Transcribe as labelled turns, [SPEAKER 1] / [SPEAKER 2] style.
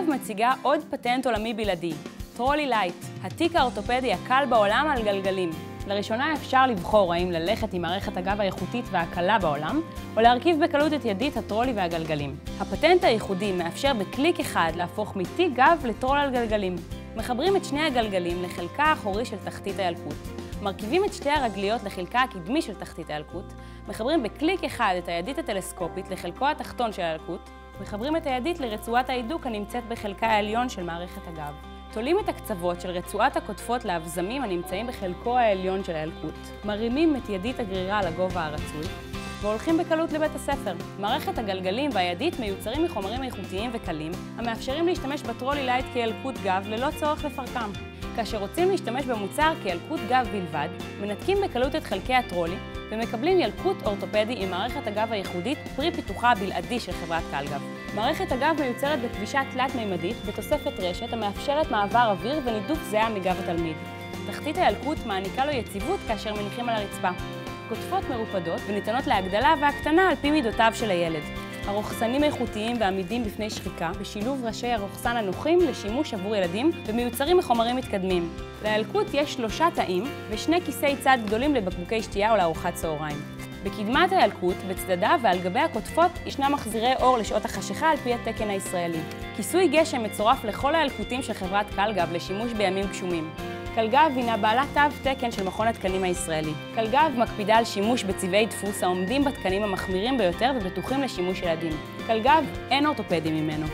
[SPEAKER 1] מציגה עוד פטנט עולמי בלעדי, טרולי לייט, התיק האורתופדי הקל בעולם על גלגלים. לראשונה אפשר לבחור האם ללכת עם מערכת הגב האיכותית והקלה בעולם, או להרכיב בקלות את ידית הטרולי והגלגלים. הפטנט הייחודי מאפשר בקליק אחד להפוך מתיק גב לטרול על גלגלים. מחברים את שני הגלגלים לחלקה האחורי של תחתית הילקוט. מרכיבים את שתי הרגליות לחלקה הקדמי של תחתית הילקוט, מחברים בקליק אחד את הידית הטלסקופית לחלקו התחתון של הילקוט, מחברים את הידית לרצועת ההידוק הנמצאת בחלקה העליון של מערכת הגב. תולים את הקצוות של רצועת הקוטפות לאבזמים הנמצאים בחלקו העליון של הילקוט, מרימים את ידית הגרירה לגובה הרצוי, והולכים בקלות לבית הספר. מערכת הגלגלים והידית מיוצרים מחומרים איכותיים וקלים, המאפשרים להשתמש בטרולי לייט כילקוט גב ללא צורך לפרקם. כאשר רוצים להשתמש במוצר כילקוט גב בלבד, מנתקים בקלות את חלקי הטרולי ומקבלים ילקוט אורתופדי עם מערכת הגב הייחודית פרי פיתוחה הבלעדי של חברת קלגב. מערכת הגב מיוצרת בכבישה תלת-מימדית בתוספת רשת המאפשרת מעבר אוויר ונידוף זהה מגב התלמיד. תחתית הילקוט מעניקה לו יציבות כאשר מניחים על הרצפה. קוטפות מרופדות וניתנות להגדלה והקטנה על פי מידותיו של הילד. הרוכסנים איכותיים ועמידים בפני שחיקה, בשילוב ראשי הרוכסן הנוחים לשימוש עבור ילדים ומיוצרים מחומרים מתקדמים. לילקוט יש 3 תאים ו2 כיסי צד גדולים לבקבוקי שתייה או לארוחת צהריים. בקדמת הילקוט, בצדדיו ועל גבי הקוטפות ישנם מחזירי אור לשעות החשיכה על פי התקן הישראלי. כיסוי גשם מצורף לכל הילקוטים של חברת קלגב לשימוש בימים גשומים. קלגב הינה בעלת תו תקן של מכון התקנים הישראלי. קלגב מקפידה על שימוש בצבעי דפוס העומדים בתקנים המחמירים ביותר ובטוחים לשימוש ילדים. קלגב אין אורתופדי ממנו.